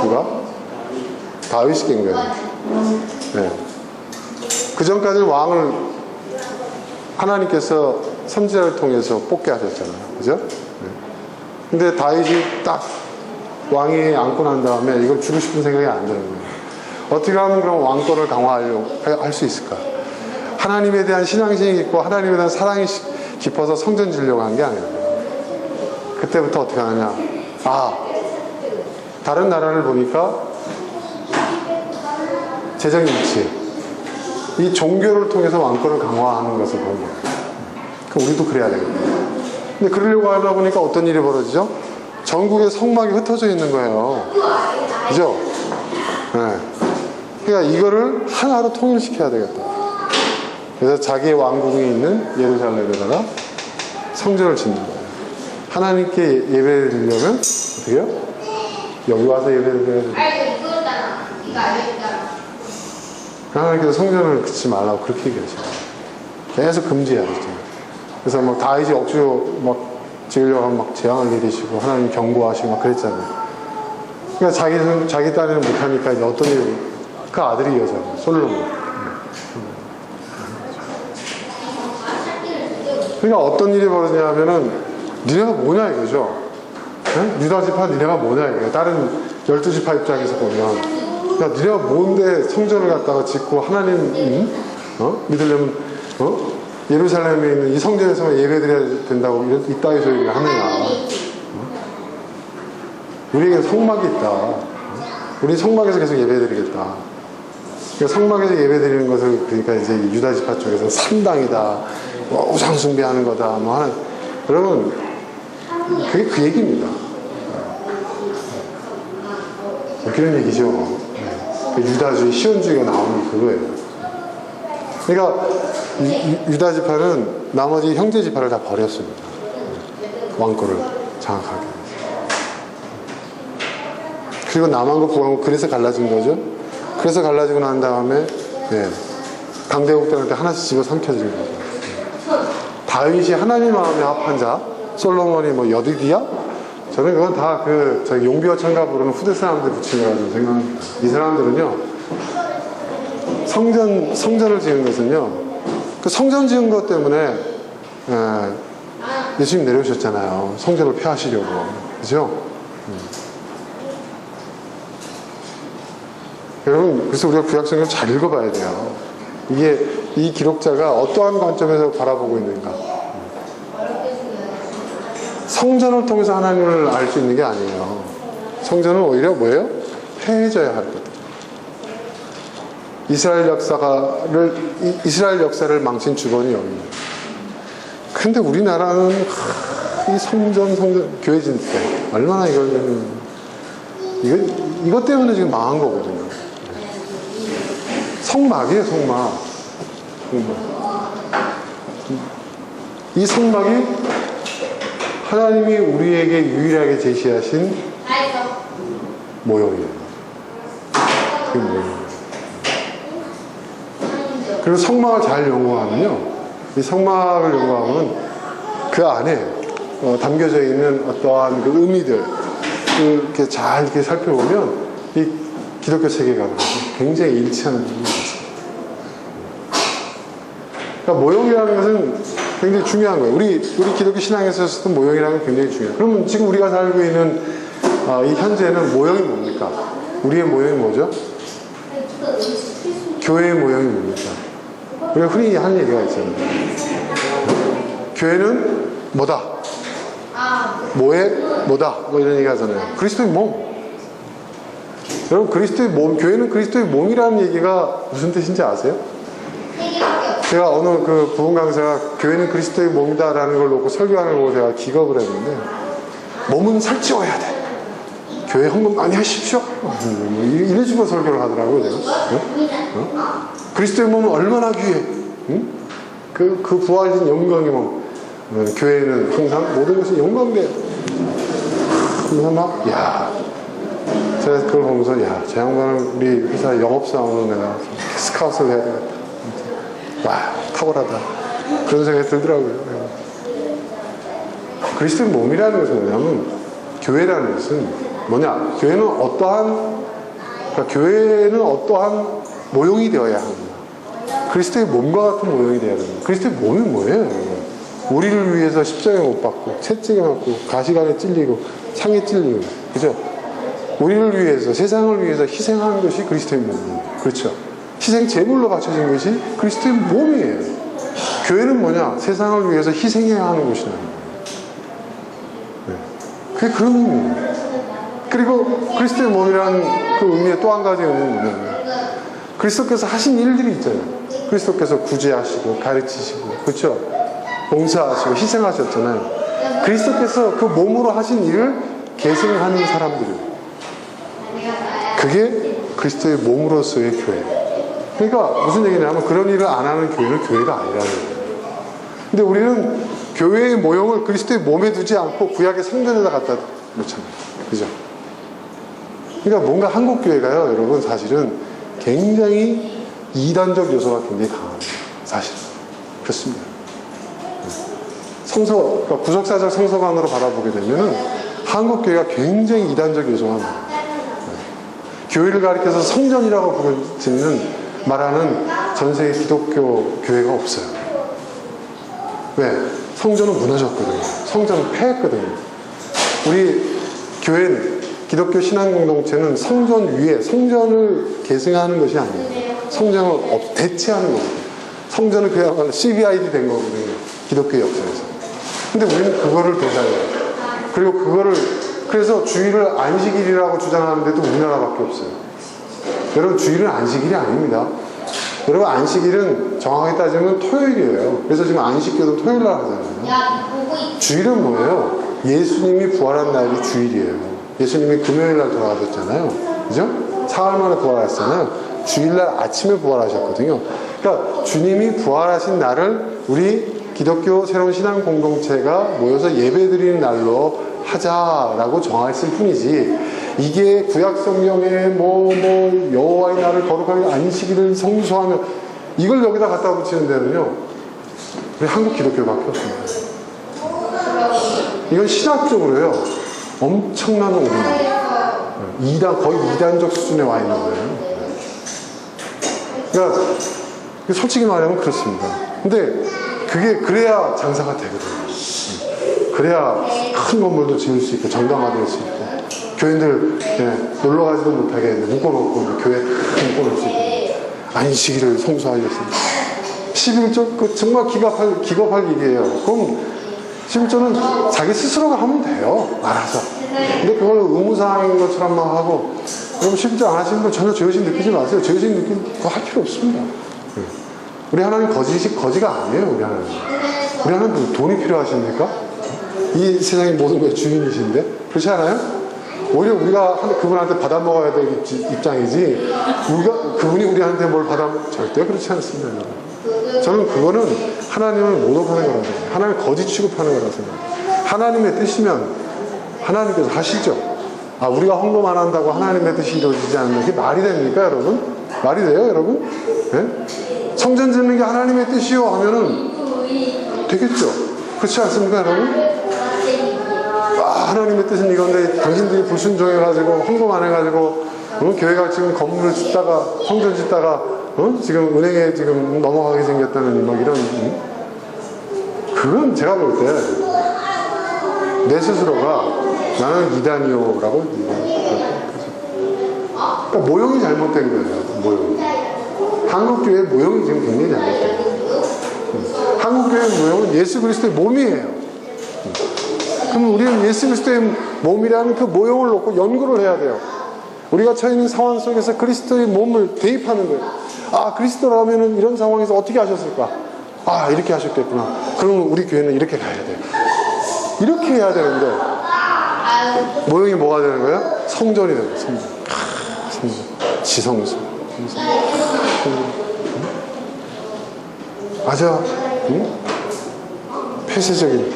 누가? 다윗이 깬 거예요. 네. 그 전까지는 왕을 하나님께서 선지자를 통해서 뽑게 하셨잖아요. 그죠? 네. 근데 다윗이 딱 왕이 앉고 난 다음에 이걸 주고 싶은 생각이 안 드는 거예요. 어떻게 하면 그럼 왕권을 강화하려고 할 수 있을까? 하나님에 대한 신앙심이 있고 하나님에 대한 사랑이 깊어서 성전 지으려고 한 게 아니에요. 그때부터 어떻게 하느냐? 다른 나라를 보니까 재정 일치, 이 종교를 통해서 왕권을 강화하는 것을 본 거예요. 그럼 우리도 그래야 되겠다. 근데 그러려고 하다 보니까 어떤 일이 벌어지죠? 전국에 성막이 흩어져 있는 거예요. 그죠? 네. 그러니까 이거를 하나로 통일시켜야 되겠다. 그래서 자기의 왕국이 있는 예루살렘에다가 성전을 짓는 거예요. 하나님께 예배를 드리려면 어떻게 해요? 여기 와서 예배를 드려야 돼요. 하나님께서 성전을 짓지 말라고 그렇게 얘기하시죠. 계속 금지해야죠. 그래서 막 다윗이 억지로 막 지으려고 하면 막 재앙을 내리시고 하나님 경고하시고 막 그랬잖아요. 그러니까 자기 딴에는 못하니까 이제 어떤 일이 그 아들이 이어져요. 솔로몬. 그러니까 어떤 일이 벌어지냐면은 니네가 뭐냐 이거죠. 네? 유다 지파 니네가 뭐냐 이거예요. 다른 12지파 입장에서 보면 야 니네가 뭔데 성전을 갖다가 짓고 하나님 믿으려면 예루살렘에 있는 이 성전에서만 예배드려야 된다고 이따위 소리를 하느냐. 우리에게 성막이 있다. 우리 성막에서 계속 예배드리겠다. 그러니까 성막에서 예배 드리는 것을 그러니까 이제 유다 지파 쪽에서 산당이다, 뭐 우상 숭배하는 거다, 뭐 하는 여러분 그게 그 얘기입니다. 그런 얘기죠. 유다주의, 시온주의가 나오는 그거예요. 그러니까 유다 지파는 나머지 형제 지파를 다 버렸습니다. 왕권을 장악하게. 그리고 남한과 북한과 그래서 갈라진 거죠. 그래서 갈라지고 난 다음에 강대국들한테 하나씩 집어삼켜진 거죠. 다윗이 하나님 마음에 합한 자, 솔로몬이 뭐 여디디야? 저는 그건 다 저희 용비어 창가 부르는 후대 사람들 붙인 거라고 생각합니다. 이 사람들은요, 성전을 지은 것은요, 그 성전 지은 것 때문에 예수님 내려오셨잖아요. 성전을 폐하시려고. 그죠? 여러분, 그래서 우리가 구약성경을 잘 읽어봐야 돼요. 이 기록자가 어떠한 관점에서 바라보고 있는가. 성전을 통해서 하나님을 알 수 있는 게 아니에요. 성전은 오히려 뭐예요? 폐해져야 할 것. 이스라엘 역사를 망친 주번이 여기입니다. 근데 우리나라는 이 성전 교회 짓을 때 얼마나 이것 때문에 지금 망한 거거든요. 성막이에요, 성막. 이 성막이 하나님이 우리에게 유일하게 제시하신 모형이에요. 그게 모형이에요. 그리고 성막을 잘 연구하면요, 이 성막을 연구하면 그 안에 담겨져 있는 어떠한 그 의미들 이렇게 잘 이렇게 살펴보면 이 기독교 세계관과 굉장히 일치하는 부분이 있습니다. 그러니까 모형이라는 것은 굉장히 중요한 거예요. 우리 기독교 신앙에서도 모형이라는 건 굉장히 중요해요. 그러면 지금 우리가 살고 있는 이 현재는 모형이 뭡니까? 우리의 모형이 뭐죠? 교회의 모형이 뭡니까? 우리가 흔히 하는 얘기가 있잖아요. 교회는 뭐다? 뭐다? 뭐 이런 얘기 하잖아요. 그리스도의 몸. 여러분, 그리스도의 몸, 교회는 그리스도의 몸이라는 얘기가 무슨 뜻인지 아세요? 제가 어느 부분 강사가 교회는 그리스도의 몸이다라는 걸 놓고 설교하는 거 보고 제가 기겁을 했는데, 몸은 살찌워야 돼. 교회 헌금 많이 하십시오. 이런 식으로 설교를 하더라고요, 제가. 그리스도의 몸은 얼마나 귀해. 그 부활신 영광의 몸. 교회는 항상 모든 것이 영광돼요. 그래서 막, 제가 그걸 보면서, 저 양반은 우리 회사 영업사원으로 내가 스카웃을 해야 되겠다. 와, 탁월하다. 그런 생각이 들더라고요. 그리스도의 몸이라는 것은 뭐냐면, 교회라는 것은 뭐냐? 교회는 어떠한 모형이 되어야 합니다. 그리스도의 몸과 같은 모형이 되어야 됩니다. 그리스도의 몸이 뭐예요? 우리를 위해서 십자가에 못 박고, 채찍에 맞고, 가시관에 찔리고, 창에 찔리고, 그죠? 우리를 위해서, 세상을 위해서 희생하는 것이 그리스도의 몸이에요. 그렇죠? 희생 제물로 바쳐진 것이 그리스도의 몸이에요. 교회는 뭐냐? 세상을 위해서 희생해야 하는 곳이라는 거예요. 그게 그런 의미예요. 그리고 그리스도의 몸이라는 그 의미의 또 한 가지 의미는 뭐냐면, 그리스도께서 하신 일들이 있잖아요. 그리스도께서 구제하시고 가르치시고, 그렇죠? 봉사하시고 희생하셨잖아요. 그리스도께서 그 몸으로 하신 일을 계승하는 사람들이에요. 그게 그리스도의 몸으로서의 교회예요. 그러니까 무슨 얘기냐면, 그런 일을 안 하는 교회는 교회가 아니라는 거예요. 근데 우리는 교회의 모형을 그리스도의 몸에 두지 않고 구약의 성전에다 갖다 놓잖아요. 그죠? 그러니까 뭔가 한국 교회가요, 여러분, 사실은 굉장히 이단적 요소가 굉장히 강합니다. 사실. 그렇습니다. 그러니까 구속사적 성서관으로 바라보게 되면은 한국 교회가 굉장히 이단적 요소가 많아요. 교회를 가리켜서 성전이라고 말하는 전 세계 기독교 교회가 없어요. 왜? 성전은 무너졌거든요. 성전은 폐했거든요. 우리 교회는, 기독교 신앙 공동체는 성전 위에 성전을 계승하는 것이 아니에요. 성전을 대체하는 거거든요. 성전은 그야말로 CBID 된 거거든요. 기독교 역사에서. 근데 우리는 그거를 대상해요. 그리고 그래서 주일을 안식일이라고 주장하는데도 우리나라밖에 없어요. 여러분, 주일은 안식일이 아닙니다. 여러분 안식일은 정확하게 따지면 토요일이에요. 그래서 지금 안식교도 토요일 날 하잖아요. 주일은 뭐예요? 예수님이 부활한 날이 주일이에요. 예수님이 금요일 날 돌아가셨잖아요. 그죠? 사흘 만에 부활하셨잖아요. 주일 날 아침에 부활하셨거든요. 그러니까 주님이 부활하신 날을 우리 기독교 새로운 신앙 공동체가 모여서 예배드리는 날로 하자라고 정했을 뿐이지, 이게 구약 성경에 뭐 여호와의 날을 거룩하게 안식일을 성수하며 이걸 여기다 갖다 붙이는 데는요, 우리 한국 기독교밖에 없습니다. 이건 신학적으로요 엄청난 오분, 거의 이단적 수준에 와 있는 거예요. 그러니까 솔직히 말하면 그렇습니다. 근데 그게 그래야 장사가 되거든요. 그래야 큰 건물도 지을 수 있고 정당화 될 수 있고, 교인들 놀러 가지도 못하게 묶어놓고 교회 묶어놓을 수 있고, 안식일을 성수하겠습니다. 11조 그 정말 기겁할 일이에요. 그럼 11조는 자기 스스로가 하면 돼요, 알아서. 근데 그걸 의무사항인 것처럼 막 하고, 여러분 11조 안 하시는 분 전혀 죄의식 느끼지 마세요. 죄의식 느끼고 할 필요 없습니다. 우리 하나님 거지가 아니에요. 우리 하나님 돈이 필요하십니까? 이 세상의 모든 것의 주인이신데, 그렇지 않아요? 오히려 우리가 그분한테 받아 먹어야 될 입장이지, 그분이 우리한테 뭘 절대 그렇지 않습니다. 여러분. 저는 그거는 하나님을 모독하는 거라고 생각해요. 하나님을 거짓 취급하는 거라고 생각해요. 하나님의 뜻이면 하나님께서 하시죠. 우리가 헌금 안 한다고 하나님의 뜻이 이루어지지 않는 게 말이 됩니까, 여러분? 말이 돼요, 여러분? 네? 성전 짓는 게 하나님의 뜻이요 하면은 되겠죠. 그렇지 않습니까, 여러분? 하나님의 뜻은 이건데 당신들이 불순종해가지고 헌금 안 해가지고 교회가 지금 건물을 짓다가 성전 짓다가 지금 은행에 지금 넘어가게 생겼다는 막 이런, 그건 제가 볼 때 내 스스로가 나는 이단이요라고 그러니까 모형이 잘못된 거예요. 모형. 한국 교회 모형이 지금 굉장히 잘못된 거예요. 한국 교회 모형은 예수 그리스도의 몸이에요. 그럼 우리는 예수 그리스도의 몸이라는 그 모형을 놓고 연구를 해야 돼요. 우리가 처해 있는 상황 속에서 그리스도의 몸을 대입하는 거예요. 그리스도라면 이런 상황에서 어떻게 하셨을까? 이렇게 하셨겠구나. 그러면 우리 교회는 이렇게 가야 돼요. 이렇게 해야 되는데 모형이 뭐가 되는 거예요? 성전이 되는 거예요. 성전. 지성소. 아주 폐쇄적인,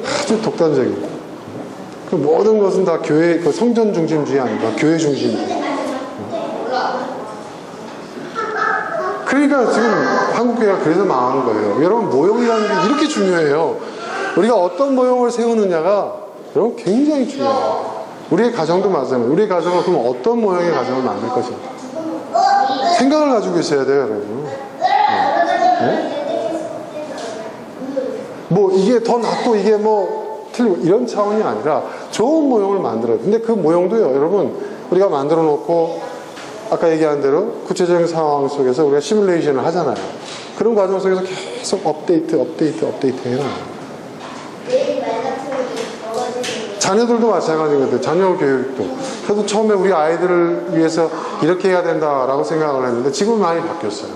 아주 독단적인, 그 모든 것은 다 교회, 그 성전 중심주의 아닌가, 교회 중심주의. 그러니까 지금 한국교회가 그래서 망한 거예요. 여러분, 모형이라는 게 이렇게 중요해요. 우리가 어떤 모형을 세우느냐가 여러분 굉장히 중요해요. 우리의 가정도 마찬가지예요. 우리의 가정은 그럼 어떤 모형의 가정을 만들 것인가 생각을 가지고 있어야 돼요, 여러분. 네? 뭐 이게 더 낫고 이게 뭐 틀리고 이런 차원이 아니라 좋은 모형을 만들어요. 근데 그 모형도요, 여러분, 우리가 만들어 놓고 아까 얘기한 대로 구체적인 상황 속에서 우리가 시뮬레이션을 하잖아요. 그런 과정 속에서 계속 업데이트 해요. 자녀들도 마찬가지인 것 같아요. 자녀 교육도. 저도 처음에 우리 아이들을 위해서 이렇게 해야 된다라고 생각을 했는데 지금은 많이 바뀌었어요.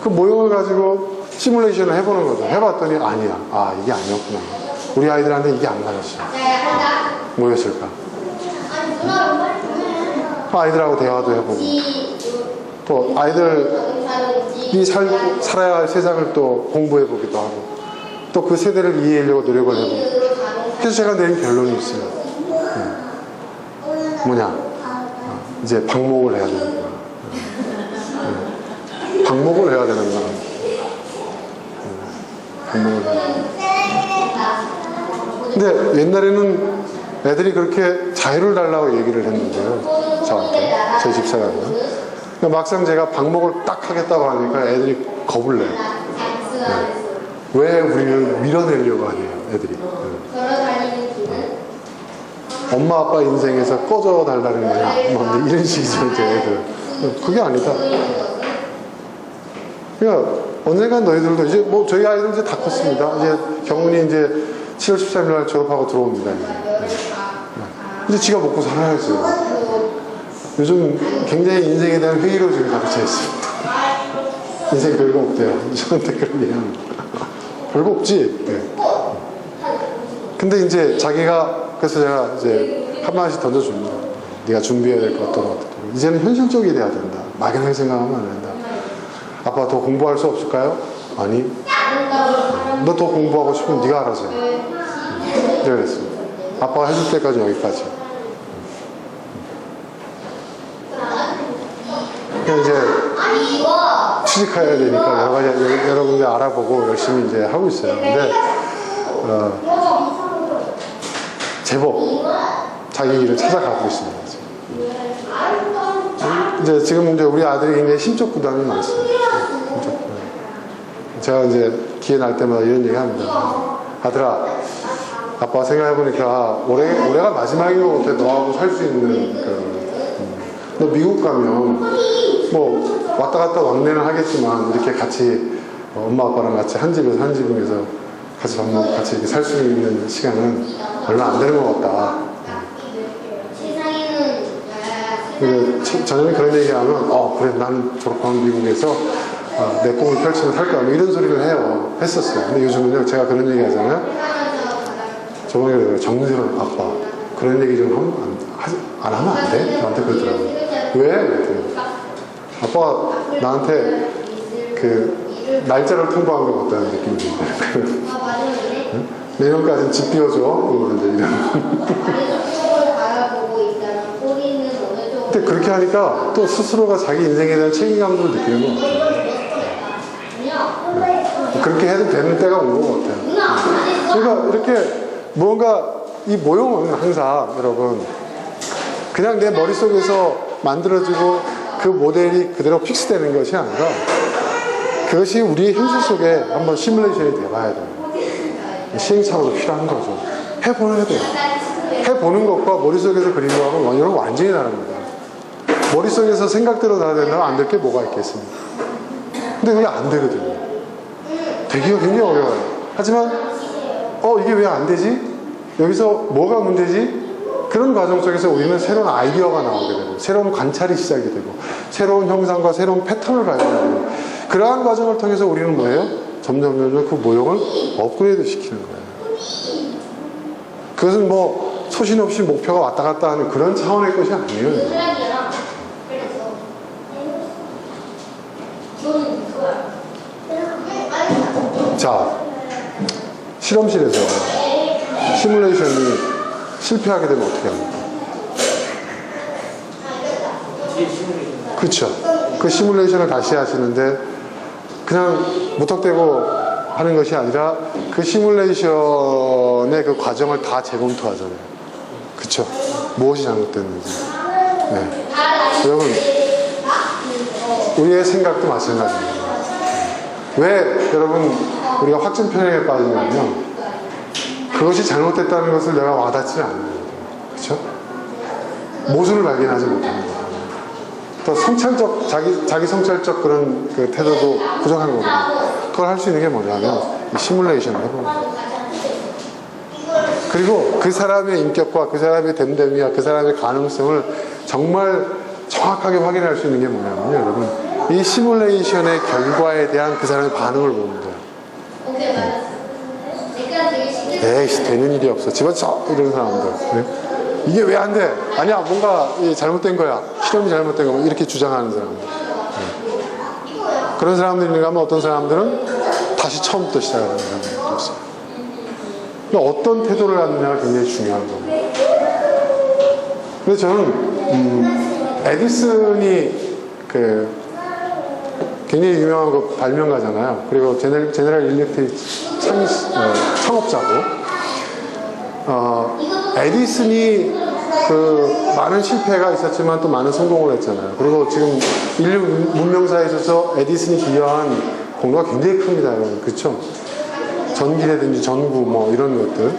그 모형을 가지고 시뮬레이션을 해보는 거죠. 해봤더니 아니야. 이게 아니었구나. 우리 아이들한테 이게 안 맞았어. 뭐였을까? 아이들하고 대화도 해보고, 또 아이들이 살아야 할 세상을 또 공부해보기도 하고, 또 그 세대를 이해하려고 노력을 해보고. 그래서 제가 내린 결론이 있어요. 뭐냐? 이제 방목을 해야 되는구나. 방목을 해야 되는구나. 방목을 해야 되는구나. 근데 옛날에는 애들이 그렇게 자유를 달라고 얘기를 했는데요. 저한테. 저희 집사람은. 그러니까 막상 제가 방목을 딱 하겠다고 하니까 애들이 겁을 내요. 왜 우리를 밀어내려고 하네요, 애들이. 엄마 아빠 인생에서 꺼져 달라는 거냐, 뭐 이런 식이죠, 이제 애들. 그게 아니다. 그러니까 언젠간 너희들도 이제 뭐 저희 아이들 이제 다 컸습니다. 이제 경훈이 이제 7월 13일 날 졸업하고 들어옵니다. 이제 지가 먹고 살아야죠. 요즘 굉장히 인생에 대한 회의로 지금 가르쳐 있습니다. 인생 별거 없대요. 저한테 그런 얘기하는 별거 없지. 네. 근데 이제 자기가 그래서 제가 이제 한마디씩 던져줍니다. 네가 준비해야 될 것 어떤 것들. 이제는 현실적이 돼야 된다. 막연하게 생각하면 안 된다. 아빠 더 공부할 수 없을까요? 아니. 너 더 공부하고 싶으면 네가 알아서 해. 네, 그랬습니다. 아빠가 해줄 때까지 여기까지. 이제 취직해야 되니까 여러 가지 여러 군데 알아보고 열심히 이제 하고 있어요. 근데 제법 자기 길을 찾아가고 있습니다. 이제 지금 이제 우리 아들이 굉장히 심적 부담이 많습니다. 제가 이제 기회 날 때마다 이런 얘기 합니다. 아들아, 아빠 생각해보니까 올해가 마지막인 것 같아. 너하고 살 수 있는 너 미국 가면 뭐 왔다 갔다 왕래는 하겠지만 이렇게 같이 엄마 아빠랑 같이 한 집에서 같이 밥 먹고 같이 이렇게 살 수 있는 시간은 얼마 안 되는 것 같다. 저녁에 그런 얘기하면 그래 난 졸업하면 미국에서 내 꿈을 펼치면 살 거야 뭐 이런 소리를 했었어요. 근데 요즘은요 제가 그런 얘기 하잖아요. 저번에 그래요. 정세론 아빠 그런 얘기 좀 안 하면 안 돼? 저한테 그러더라고요. 왜? 그랬더니 아빠가 나한테 그 날짜를 통보한 것 같다는 느낌이 든다. 내년까지는 집 띄워줘. 이제 이런. 근데 그렇게 하니까 또 스스로가 자기 인생에 대한 책임감도 느끼는 것 같아요. 그렇게 해도 되는 때가 온 것 같아요. 그러니까 이렇게 무언가 이 모형은 항상 여러분 그냥 내 머릿속에서 만들어지고 그 모델이 그대로 픽스되는 것이 아니라 그것이 우리의 현실 속에 한번 시뮬레이션이 돼봐야 돼요. 시행착오도 필요한 거죠. 해보는 돼요. 해보는 것과 머릿속에서 그린 거하고는 이런 거 완전히 다릅니다. 머릿속에서 생각대로 다 된다면 안 될 게 뭐가 있겠습니까? 근데 그게 안 되거든요. 되기가 굉장히 어려워요. 하지만 이게 왜 안 되지? 여기서 뭐가 문제지? 그런 과정 속에서 우리는 새로운 아이디어가 나오게 되고 새로운 관찰이 시작이 되고 새로운 형상과 새로운 패턴을 발견하고 그러한 과정을 통해서 우리는 뭐예요? 점점 그 모형을 업그레이드 시키는 거예요. 그것은 뭐 소신 없이 목표가 왔다 갔다 하는 그런 차원의 것이 아니에요. 자, 실험실에서 시뮬레이션이 실패하게 되면 어떻게 합니까? 그렇죠. 그 시뮬레이션을 다시 하시는데 그냥 무턱대고 하는 것이 아니라 그 시뮬레이션의 그 과정을 다 재검토하잖아요. 그렇죠. 무엇이 잘못됐는지. 네. 여러분, 우리의 생각도 마찬가지입니다. 왜 여러분 우리가 확증 편향에 빠지냐면 그것이 잘못됐다는 것을 내가 와닿지는 않는 거죠. 그렇죠? 모순을 발견하지 못하는 거죠. 또 성찰적 자기 성찰적 그런 그 태도도 부족한 거거든요. 그걸 할 수 있는 게 뭐냐면 이 시뮬레이션을 해보는 거예요. 그리고 그 사람의 인격과 그 사람의 됨됨이와 그 사람의 가능성을 정말 정확하게 확인할 수 있는 게 뭐냐면요, 여러분 이 시뮬레이션의 결과에 대한 그 사람의 반응을 보는 거예요. 에이씨 되는 일이 없어 집어쳐 이런 사람들. 네? 이게 왜 안 돼? 아니야 뭔가 잘못된 거야. 실험이 잘못된 거야. 이렇게 주장하는 사람들. 네. 그런 사람들이 가면 어떤 사람들은 다시 처음부터 시작하는 사람들도 있어요. 그러니까 어떤 태도를 갖느냐가 굉장히 중요한 겁니다. 그래서 저는 에디슨이 굉장히 유명한 그 발명가잖아요. 그리고 제너럴 일렉트릭 창업자고 에디슨이 그 많은 실패가 있었지만 또 많은 성공을 했잖아요. 그리고 지금 인류 문명사에 있어서 에디슨이 기여한 공로가 굉장히 큽니다, 여러분. 그렇죠? 전기라든지 전구 뭐 이런 것들.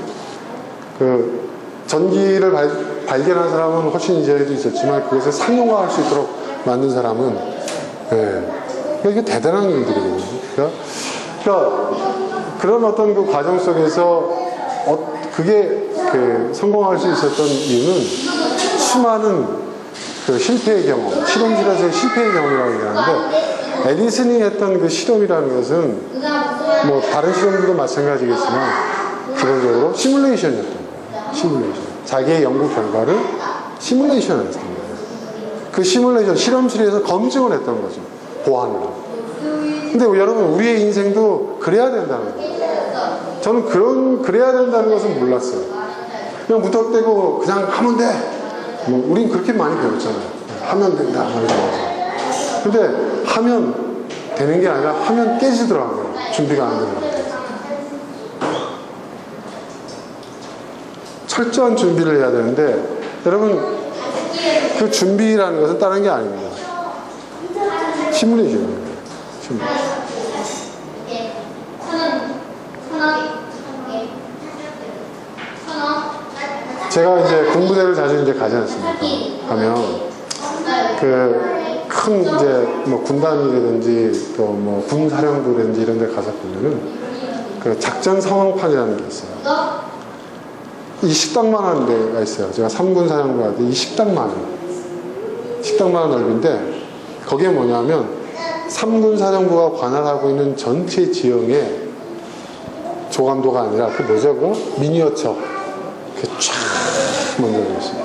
그 전기를 발견한 사람은 훨씬 이전에도 있었지만 그것을 상용화할 수 있도록 만든 사람은 이게 대단한 일들이거든요. 그러니까 그런 어떤 그 과정 속에서 그게 성공할 수 있었던 이유는 수많은 그 실패의 경험, 실험실에서의 실패의 경험이라고 얘기하는데, 에디슨이 했던 그 실험이라는 것은 뭐 다른 실험들도 마찬가지겠지만 기본적으로 시뮬레이션이었던 거예요. 시뮬레이션. 자기의 연구 결과를 시뮬레이션을 했던 거예요. 그 시뮬레이션, 실험실에서 검증을 했던 거죠. 보완을 하고. 근데 여러분, 우리의 인생도 그래야 된다는 거예요. 저는 그래야 된다는 것은 몰랐어요. 그냥 무턱대고 그냥 하면 돼. 뭐, 우린 그렇게 많이 배웠잖아요. 하면 된다. 근데 하면 되는 게 아니라 하면 깨지더라고요. 준비가 안 되는 것 같아요. 철저한 준비를 해야 되는데, 여러분, 그 준비라는 것은 다른 게 아닙니다. 시뮬레이션입니다. 시뮬레이션. 제가 이제 군부대를 자주 이제 가지 않습니까? 가면 그 큰 이제 뭐 군단이라든지 또 뭐 군사령부라든지 이런 데 가서 보면은 그 작전 상황판이라는 게 있어요. 이 식당만한 데가 있어요. 제가 3군 사령부 갈 때 이 식당만한 넓인데, 거기에 뭐냐면 3군 사령부가 관할하고 있는 전체 지형의 조감도가 아니라 그 뭐냐고 미니어처 쫙 만들어져 있어요.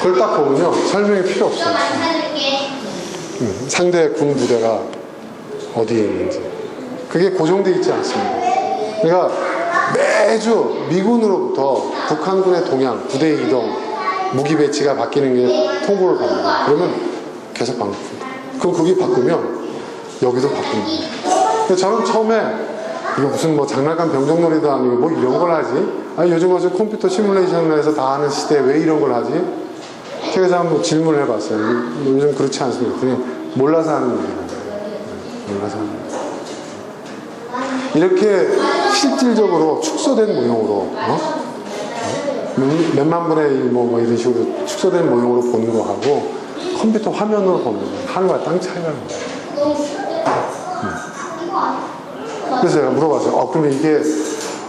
그걸 딱 보면요, 설명이 필요 없어요. 상대 군 부대가 어디에 있는지. 그게 고정되어 있지 않습니다. 그러니까 매주 미군으로부터 북한군의 동향, 부대 이동, 무기 배치가 바뀌는 게 통보를 받는다. 그러면 계속 바꿉니다. 그럼 그게 바꾸면 여기도 바꿉니다. 근데 저는 처음에 이거 무슨 뭐 장난감 병정놀이도 아니고 뭐 이런 걸 하지? 아니, 요즘 와서 컴퓨터 시뮬레이션을 해서 다 하는 시대에 왜 이런 걸 하지? 그래서 한번 질문을 해봤어요. 요즘 그렇지 않습니까? 그랬더니 몰라서 하는 얘기예요. 몰라서 하는 얘기. 이렇게 실질적으로 축소된 모형으로, 몇만 분의 뭐 이런 식으로 축소된 모형으로 보는 거 하고 컴퓨터 화면으로 보는 거 하늘과 땅 차이라는 거예요. 그래서 제가 물어봤어요. 그러면 이게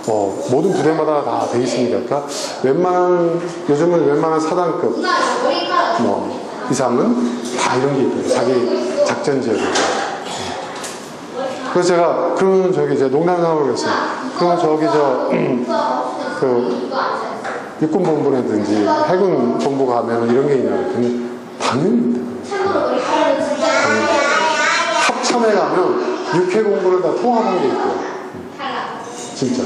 모든 부대마다 다 돼 있습니까? 그러니까 요즘은 웬만한 사단급 이상은 다 이런 게 있거든요. 자기 작전 지역에. 그래서 제가 그러면 저기 이제 농담삼아 그랬어요. 그러면 저기 그 육군본부라든지 해군 본부 가면 이런 게 있냐고 했더니 당연히 있다. 합참에 가면 육해 공부를 다 통합한 게 있고요. 진짜.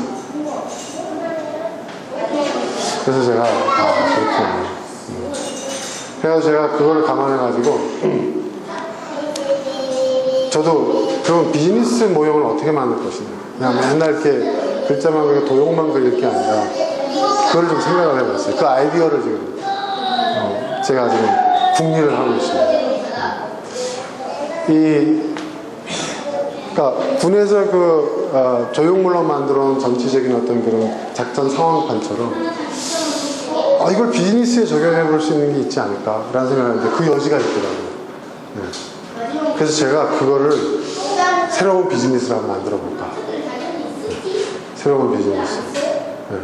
그래서 제가 그렇구나. 그래서 제가 그걸 감안해가지고 저도 그런 비즈니스 모형을 어떻게 만들 것이냐. 그냥 맨날 이렇게 글자만 그리고 도형만 그릴 게 아니라 그걸 좀 생각을 해봤어요. 그 아이디어를 지금 제가 지금 궁리를 하고 있습니다. 그러니까 군에서 조형물로 만들어 놓은 전체적인 어떤 그런 작전 상황판처럼 이걸 비즈니스에 적용해 볼 수 있는 게 있지 않을까라는 생각을 했는데 그 여지가 있더라고요. 네. 그래서 제가 그거를 새로운 비즈니스를 한번 만들어 볼까. 새로운 비즈니스. 네.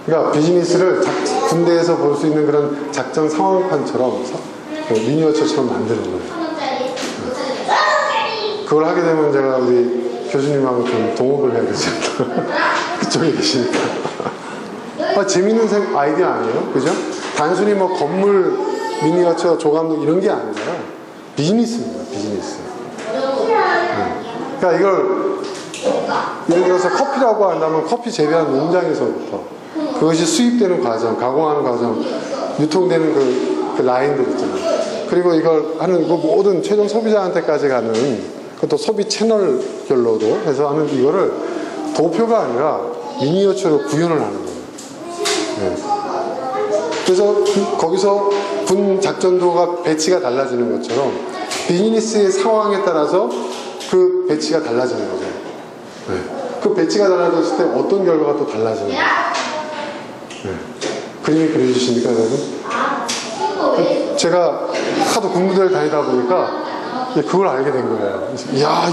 그러니까 비즈니스를 군대에서 볼 수 있는 그런 작전 상황판처럼 미니어처처럼 만드는 거예요. 네. 그걸 하게 되면 제가 우리 교수님하고 좀 동업을 해야 되지 않나. 그쪽에 계시니까. 재밌는 아이디어 아니에요? 그죠? 단순히 뭐 건물, 미니어처, 조감독 이런 게 아니라 비즈니스입니다. 비즈니스. 그러니까 이걸 예를 들어서 커피라고 한다면 커피 재배하는 농장에서부터 그것이 수입되는 과정, 가공하는 과정, 유통되는 그 라인들 있잖아요. 그리고 이걸 하는 그 모든 최종 소비자한테까지 가는 그것도 소비 채널별로도 해서 하는 이거를 도표가 아니라 미니어처로 구현을 하는 거예요. 네. 그래서 거기서 군 작전도가 배치가 달라지는 것처럼 비즈니스의 상황에 따라서 그 배치가 달라지는 거죠. 네. 그 배치가 달라졌을 때 어떤 결과가 또 달라지는 거예요. 네. 그림이 그려지십니까, 여러분? 제가 하도 군부대를 다니다 보니까 그걸 알게 된 거예요. 이야,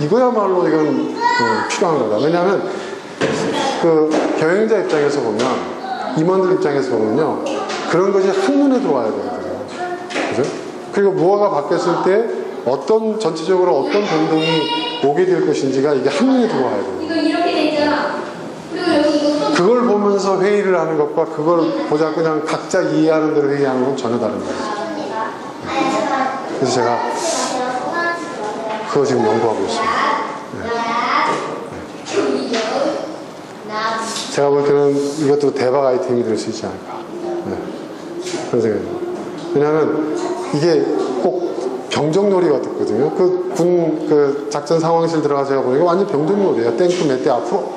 이거야말로 이건 필요한 거다. 왜냐하면 그 경영자 입장에서 보면 임원들 입장에서 보면요, 그런 것이 한눈에 들어와야 되거든요. 그죠? 그리고 무엇가 바뀌었을 때 어떤 전체적으로 어떤 변동이 오게 될 것인지가 이게 한눈에 들어와야 돼요. 이거 이렇게 돼 있잖아. 그리고 여기 이거 그걸 보면서 회의를 하는 것과 그걸 보자 그냥 각자 이해하는 대로 회의하는 건 전혀 다른 거예요. 그래서 제가 그거 지금 연구하고 있습니다. 제가 볼 때는 이것도 대박 아이템이 될 수 있지 않을까. 네. 그런 생각이 듭니다. 왜냐하면 이게 꼭 병정놀이 같았거든요. 그 작전 상황실 들어가서 보니까 완전 병정놀이에요. 탱크 몇 대 앞으로.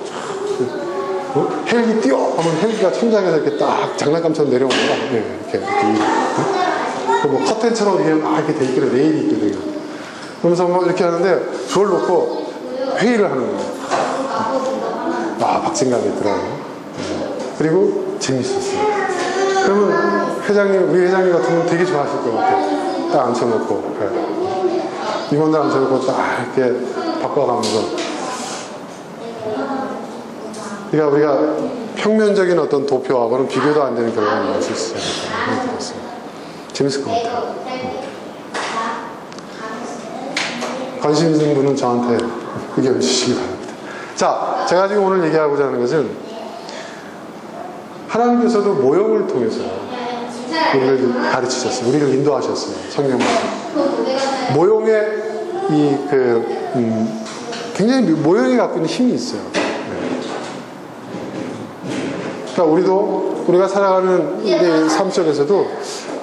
헬기 뛰어! 하면 헬기가 천장에서 이렇게 딱 장난감처럼 내려오는 거야. 네, 이렇게. 뭐 커튼처럼 위에 막 이렇게 돼 있거든요. 레일이 있거든요. 그러면서 뭐 이렇게 하는데 그걸 놓고 회의를 하는 거예요. 박진감이 있더라고요. 그리고 재밌었어요. 그러면 우리 회장님 같으면 되게 좋아하실 것 같아요. 딱 앉혀놓고, 임원들 앉혀놓고 딱 이렇게 바꿔가면서. 그러니까 우리가 평면적인 어떤 도표하고는 비교도 안 되는 결과가 나올 수 있어요. 재밌을 것 같아요. 관심 있는 분은 저한테 의견 주시기 바랍니다. 자, 제가 지금 오늘 얘기하고자 하는 것은 하나님께서도 모형을 통해서 우리를 가르치셨어요. 우리를 인도하셨어요. 성경 말씀. 모형의 굉장히 모형이 갖고 있는 힘이 있어요. 그러니까 우리가 살아가는 우리 삶 속에서도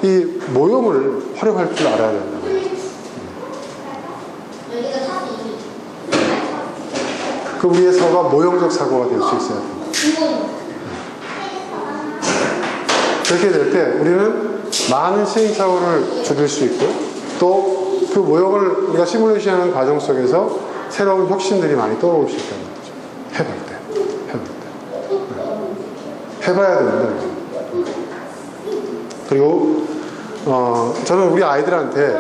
이 모형을 활용할 줄 알아야 된다. 그 우리의 사고가 모형적 사고가 될 수 있어야 됩니다. 그렇게 될 때 우리는 많은 시행착오를 줄일 수 있고 또 그 모형을 우리가 시뮬레이션하는 과정 속에서 새로운 혁신들이 많이 떠오를 수 있다는 거죠. 해볼 때. 해봐야 됩니다. 그리고 저는 우리 아이들한테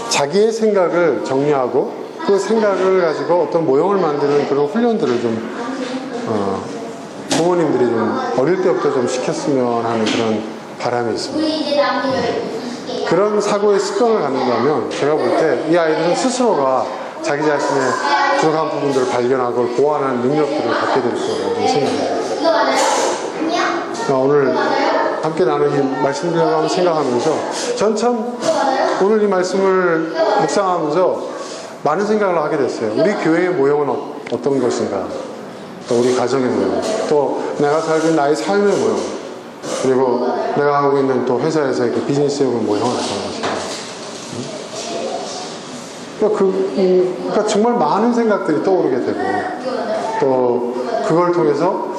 자기의 생각을 정리하고 그 생각을 가지고 어떤 모형을 만드는 그런 훈련들을 좀 부모님들이 좀 어릴 때부터 좀 시켰으면 하는 그런 바람이 있습니다. 그런 사고의 습관을 갖는다면 제가 볼 때 이 아이들은 스스로가 자기 자신의 부족한 부분들을 발견하고 보완하는 능력들을 갖게 될 거라고 생각합니다. 오늘 함께 나누기 말씀드리려고 한번 생각하면서 전 참 오늘 이 말씀을 묵상하면서 많은 생각을 하게 됐어요. 우리 교회의 모형은 어떤 것인가, 또 우리 가정의 모형, 또 내가 살고 있는 나의 삶의 모형, 그리고 내가 하고 있는 또 회사에서의 그 비즈니스의 모형은 어떤 것인가. 그러니까 정말 많은 생각들이 떠오르게 되고 또 그걸 통해서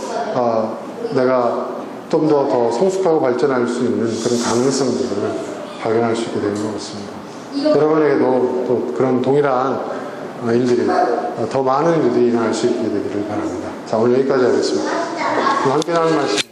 내가 좀 더 성숙하고 발전할 수 있는 그런 가능성들을 발견할 수 있게 되는 것 같습니다. 여러분에게도 또 그런 동일한 일들이 더 많은 일들이 일어날 수 있게 되기를 바랍니다. 자, 오늘 여기까지 하겠습니다. 함께 나눈 말씀